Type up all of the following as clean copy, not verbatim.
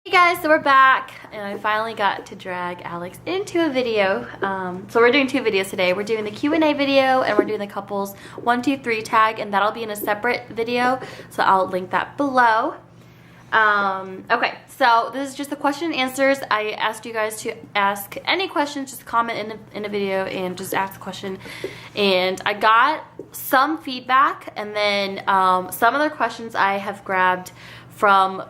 Hey guys, so we're back and I finally got to drag Alex into a video. So we're doing two videos today. We're doing the Q&A video and we're doing the couples 1, 2, 3 tag, and that'll be in a separate video, so I'll link that below. Okay, so this is just the question and answers. I asked you guys to ask any questions, just comment in the video and just ask the question, and I got some feedback, and then some other questions I have grabbed from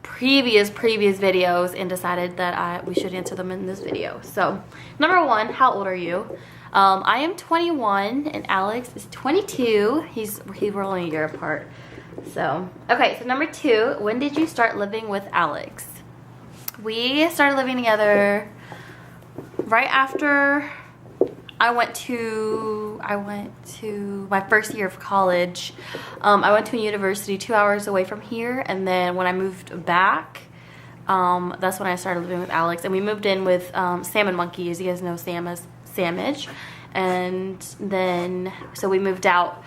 previous videos and decided that we should answer them in this video. So number one, how old are you? I am 21 and Alex is 22. We're only a year apart. So okay, so number two, when did you start living with Alex? We started living together right after I went to my first year of college. I went to a university 2 hours away from here, and then when I moved back, that's when I started living with Alex. And we moved in with Sam and Monkey, as you guys know Sam as Samage. And then, so we moved out.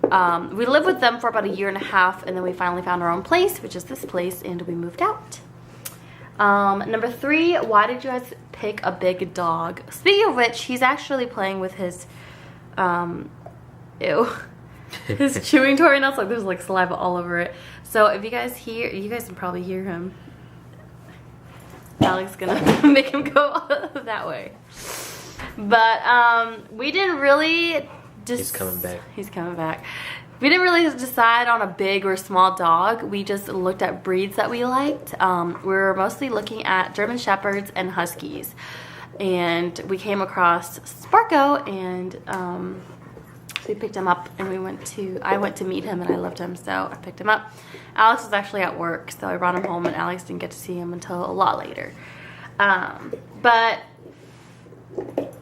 We lived with them for about a year and a half, and then we finally found our own place, which is this place, and we moved out. Number three, why did you guys pick a big dog? Speaking of which, he's actually playing with his, his chewing toy now. It's like there's like saliva all over it. So if you guys can probably hear him. Alex is gonna make him go that way. But we didn't really just. He's coming back. He's coming back. We didn't really decide on a big or small dog. We just looked at breeds that we liked. We were mostly looking at German Shepherds and Huskies. And we came across Sparko, and so we picked him up, and I went to meet him, and I loved him, so I picked him up. Alex was actually at work, so I brought him home, and Alex didn't get to see him until a lot later. But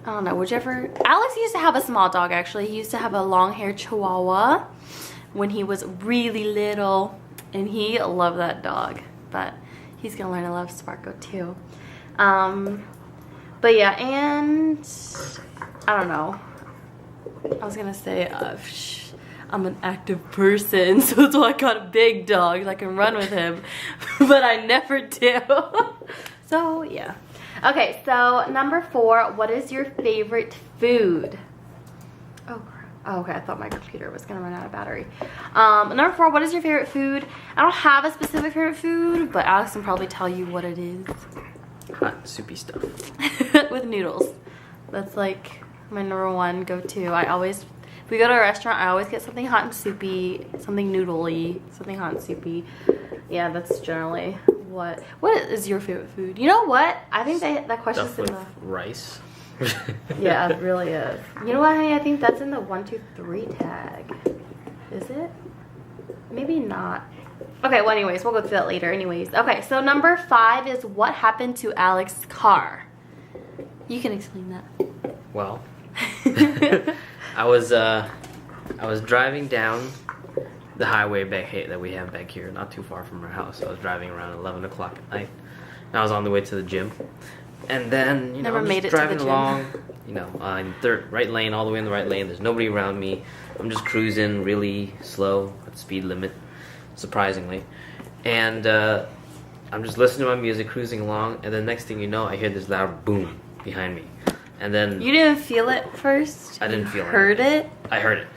I don't know, Alex used to have a small dog, actually. He used to have a long-haired Chihuahua when he was really little, and he loved that dog. But he's gonna learn to love Sparko too. But yeah, and I don't know. I was gonna say, I'm an active person, so that's why I got a big dog, so I can run with him. But I never do. So yeah. Okay, so number four, what is your favorite food? Oh, okay, I thought my computer was gonna run out of battery. Number four, what is your favorite food? I don't have a specific favorite food, but Alex can probably tell you what it is. Hot, soupy stuff. With noodles. That's like my number one go-to. If we go to a restaurant, I always get something hot and soupy, something noodly, something hot and soupy. Yeah, that's generally what is your favorite food? You know what? I think that question's Stuff in with the rice. yeah, it really is. You know what, honey? I think that's in the 1, 2, 3 tag. Is it? Maybe not. Okay, well anyways, we'll go through that later anyways. Okay, so number 5 is what happened to Alex's car? You can explain that. Well, I was driving down the highway that we have back here, not too far from our house. I was driving around 11 o'clock at night, and I was on the way to the gym. And then, I'm just driving along, in third right lane, all the way in the right lane. There's nobody around me. I'm just cruising really slow at the speed limit, surprisingly. And I'm just listening to my music, cruising along, and then next thing you know, I hear this loud boom behind me. And then you didn't feel it first? I didn't feel it. Heard it? I heard it.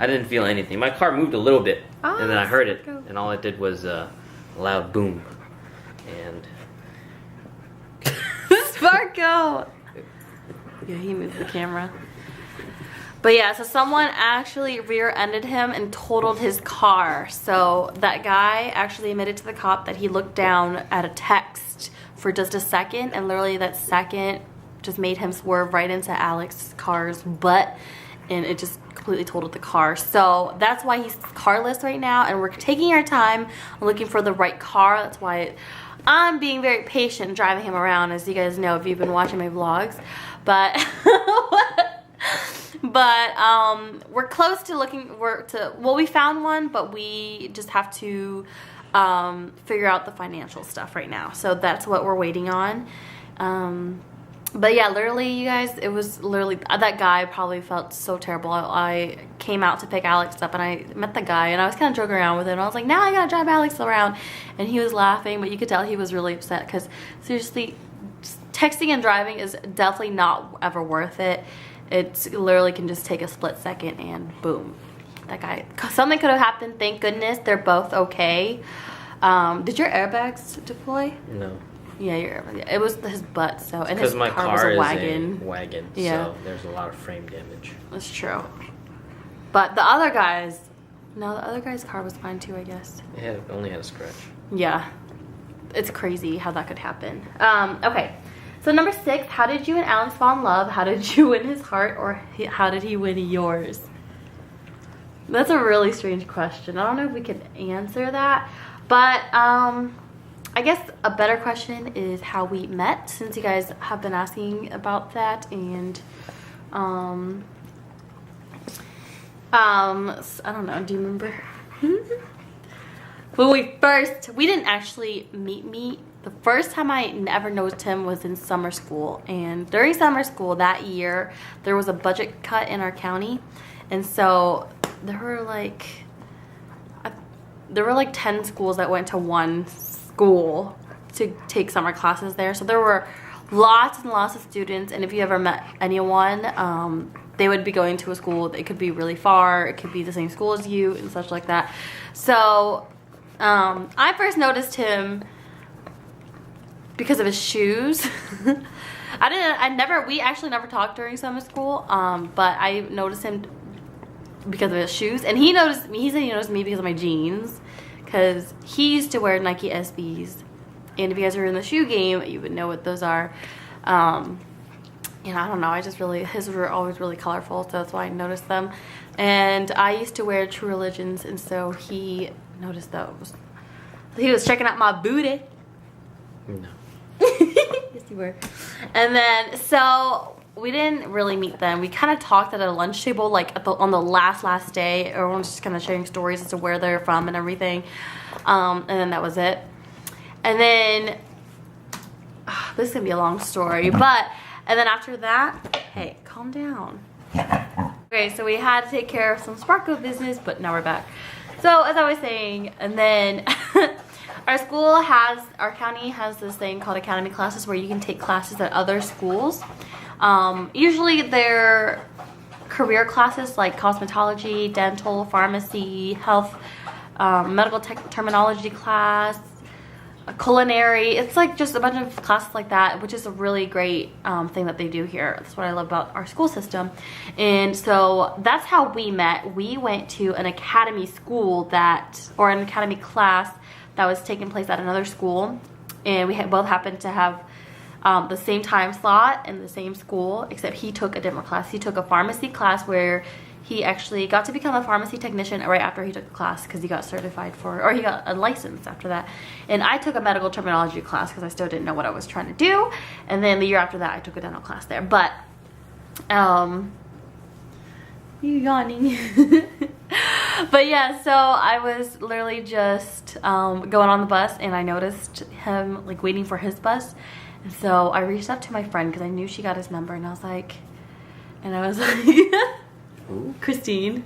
I didn't feel anything. My car moved a little bit, and then I heard it, go. and all it did was a loud boom. And Sparko! Yeah, he moved the camera. But yeah, so someone actually rear-ended him and totaled his car. So that guy actually admitted to the cop that he looked down at a text for just a second, and literally that second just made him swerve right into Alex's car's butt, and it just completely totaled the car. So that's why he's carless right now, and we're taking our time looking for the right car. That's why I'm being very patient driving him around, as you guys know if you've been watching my vlogs. But we're close to well, we found one, but we just have to figure out the financial stuff right now. So that's what we're waiting on. But yeah, literally, you guys, it was literally, that guy probably felt so terrible. I came out to pick Alex up and I met the guy and I was kind of joking around with him. I was like, now I gotta drive Alex around. And he was laughing, but you could tell he was really upset because seriously, texting and driving is definitely not ever worth it. It literally can just take a split second and boom. That guy, something could have happened. Thank goodness they're both okay. Did your airbags deploy? No. Yeah, it was his butt, so, and his my car was a wagon. Is a wagon, yeah. So there's a lot of frame damage. That's true. But the other guy's, no, the other guy's car was fine too, I guess. It only had a scratch. Yeah. It's crazy how that could happen. Okay. So number 6, how did you and Alex fall in love? How did you win his heart, or how did he win yours? That's a really strange question. I don't know if we could answer that, but I guess a better question is how we met, since you guys have been asking about that. And I don't know, do you remember? When we didn't actually meet. The first time I ever noticed him was in summer school, and during summer school that year there was a budget cut in our county, and so there were like 10 schools that went to one school to take summer classes there. So there were lots and lots of students, and if you ever met anyone, they would be going to a school. It could be really far, it could be the same school as you and such like that. So I first noticed him because of his shoes. We actually never talked during summer school, but I noticed him because of his shoes, and he noticed me. He said he noticed me because of my jeans, because he used to wear Nike SBs, and if you guys are in the shoe game, you would know what those are. And I don't know, his were always really colorful, so that's why I noticed them. And I used to wear True Religions, and so he noticed those. He was checking out my booty. No. Yes, you were. And then, so we didn't really meet then. We kind of talked at a lunch table, like on the last day. Everyone was just kind of sharing stories as to where they're from and everything. And then that was it. And then, this is going to be a long story, and then after that, hey, calm down. Okay, so we had to take care of some Sparko business, but now we're back. So, as I was saying, and then our county has this thing called academy classes where you can take classes at other schools. Usually they're career classes like cosmetology, dental, pharmacy, health, medical terminology class, culinary. It's like just a bunch of classes like that, which is a really great thing that they do here. That's what I love about our school system. And so that's how we met. We went to an academy school or an academy class that was taking place at another school, and we both happened to have the same time slot in the same school, except he took a different class. He took a pharmacy class where he actually got to become a pharmacy technician right after he took the class, because he got certified or he got a license after that. And I took a medical terminology class because I still didn't know what I was trying to do. And then the year after that, I took a dental class there. But, you yawning. But yeah, so I was literally just going on the bus, and I noticed him like waiting for his bus. And so I reached out to my friend because I knew she got his number, and I was like, Ooh. Christine.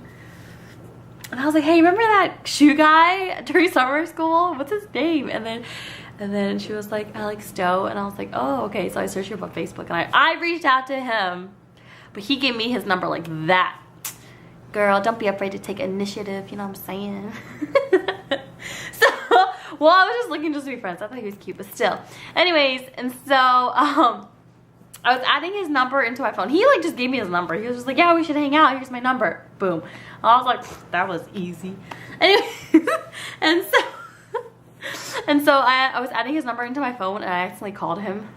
And I was like, hey, remember that shoe guy during summer school? What's his name? And then she was like, Alex Stowe. And I was like, oh, okay. So I searched him on Facebook, and I reached out to him, but he gave me his number like that. Girl, don't be afraid to take initiative, you know what I'm saying? So, well, I was just looking just to be friends. I thought he was cute, but still. Anyways, and so, I was adding his number into my phone. He like just gave me his number. He was just like, yeah, we should hang out. Here's my number. Boom. I was like, that was easy. Anyway, and so I was adding his number into my phone, and I accidentally called him.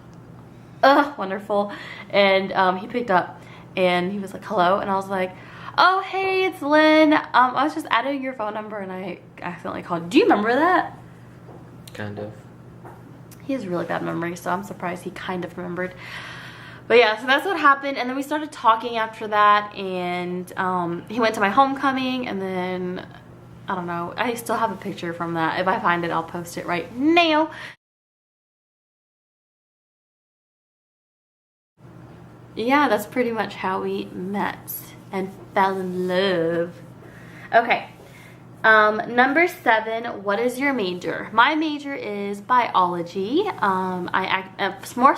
Wonderful. And he picked up, and he was like, hello. And I was like, oh, hey, it's Lynn. I was just adding your phone number, and I accidentally called. Do you remember that? Kind of. He has really bad memory, so I'm surprised he kind of remembered. But yeah, so that's what happened. And then we started talking after that, and he went to my homecoming, and then, I don't know, I still have a picture from that. If I find it, I'll post it right now. yeah, that's pretty much how we met and fell in love. Okay. Number 7, what is your major? My major is biology. More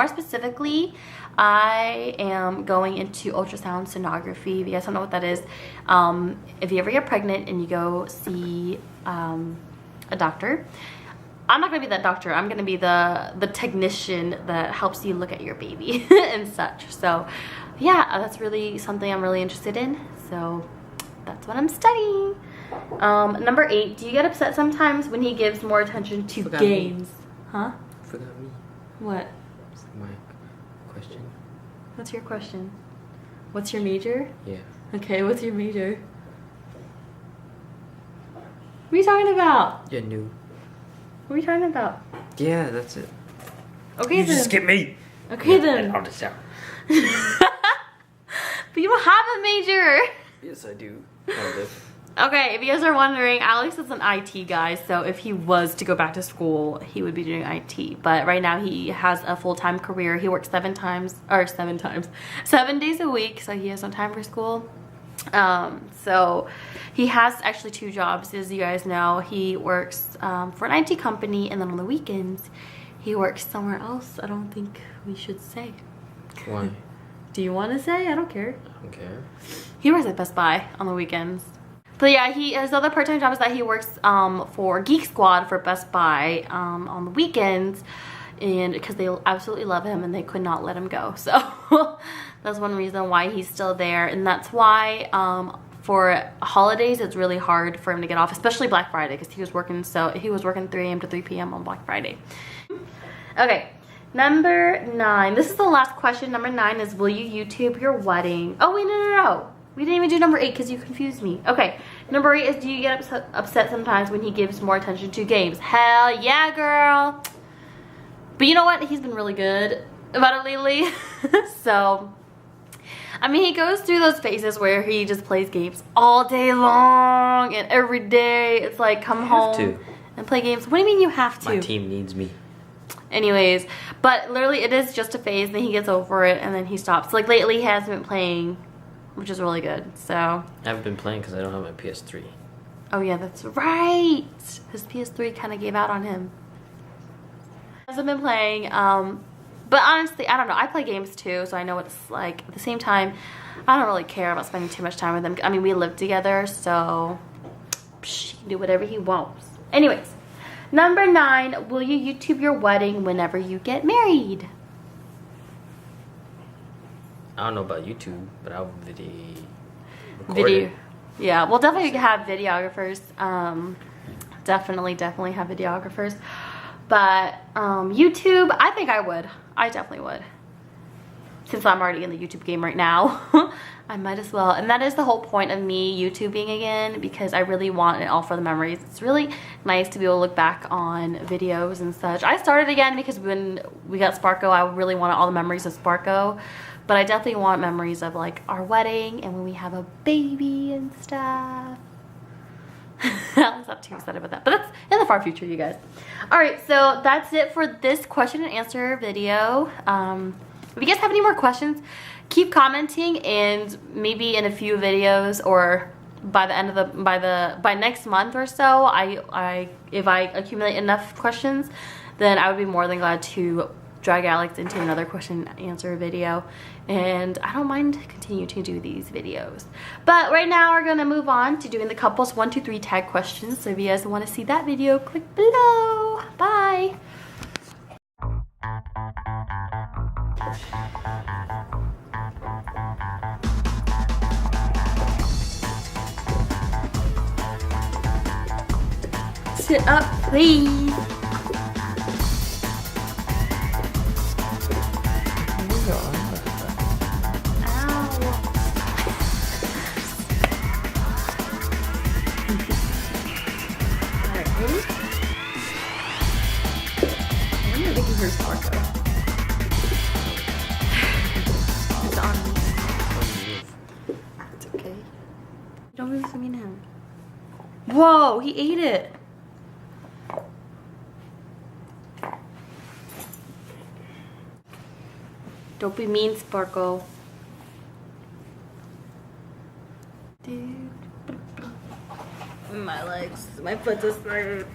specifically, I am going into ultrasound sonography. If you guys don't know what that is, if you ever get pregnant and you go see a doctor, I'm not gonna be that doctor. I'm gonna be the technician that helps you look at your baby and such. So yeah, that's really something I'm really interested in. So that's what I'm studying. Number 8, do you get upset sometimes when he gives more attention to games? Me. Huh? Forgot me. What? It's my question. What's your question? What's your major? Yeah. Okay, what's your major? What are you talking about? You're new. What are you talking about? Yeah, that's it. Okay, you then. just skip me. Okay, then. I'll just out. But you don't have a major. Yes, I do. Kind of. Okay, if you guys are wondering, Alex is an IT guy, so if he was to go back to school, he would be doing IT. But right now he has a full-time career. He works 7 days a week, so he has no time for school. So he has actually 2 jobs, as you guys know. He works for an IT company, and then on the weekends, he works somewhere else. I don't think we should say. Why? Do you want to say? I don't care. I don't care. He works at Best Buy on the weekends. But yeah, his other part-time job is that he works for Geek Squad for Best Buy on the weekends, and because they absolutely love him and they could not let him go. So that's one reason why he's still there, and that's why for holidays it's really hard for him to get off, especially Black Friday, because he was working 3 a.m. to 3 p.m. on Black Friday. Okay. Number 9. This is the last question. Number 9 is, will you YouTube your wedding? Oh, wait, no. We didn't even do number 8 because you confused me. Okay. Number 8 is, do you get upset sometimes when he gives more attention to games? Hell yeah, girl. But you know what? He's been really good about it lately. So, I mean, he goes through those phases where he just plays games all day long and every day. It's like, come home and play games. What do you mean you have to? My team needs me. Anyways, but literally it is just a phase, then he gets over it and then he stops. Like lately he hasn't been playing, which is really good. So I haven't been playing because I don't have my PS3. Oh yeah, that's right. His PS3 kind of gave out on him. He hasn't been playing, but honestly, I don't know. I play games too, so I know what it's like. At the same time, I don't really care about spending too much time with him. I mean, we live together, so he can do whatever he wants. Anyways. Number 9, will you YouTube your wedding whenever you get married? I don't know about YouTube, but I'll record it. Yeah, we'll definitely have videographers. Definitely have videographers. But YouTube, I think I would. I definitely would. Since I'm already in the YouTube game right now, I might as well. And that is the whole point of me YouTubing again, because I really want it all for the memories. It's really nice to be able to look back on videos and such. I started again because when we got Sparko, I really wanted all the memories of Sparko. But I definitely want memories of like our wedding and when we have a baby and stuff. I'm not too excited about that, but that's in the far future, you guys. Alright, so that's it for this question and answer video. If you guys have any more questions, keep commenting, and maybe in a few videos or by the end of by next month or so, if I accumulate enough questions, then I would be more than glad to drag Alex into another question and answer video, and I don't mind continue to do these videos. But right now we're gonna move on to doing the couples 1, 2, 3 tag questions. So if you guys want to see that video, click below. Bye. Sit up, please. It's on me. It's okay. Don't move me now. Whoa, he ate it. Don't be mean, Sparkle. Dude. My legs. My foot's asleep.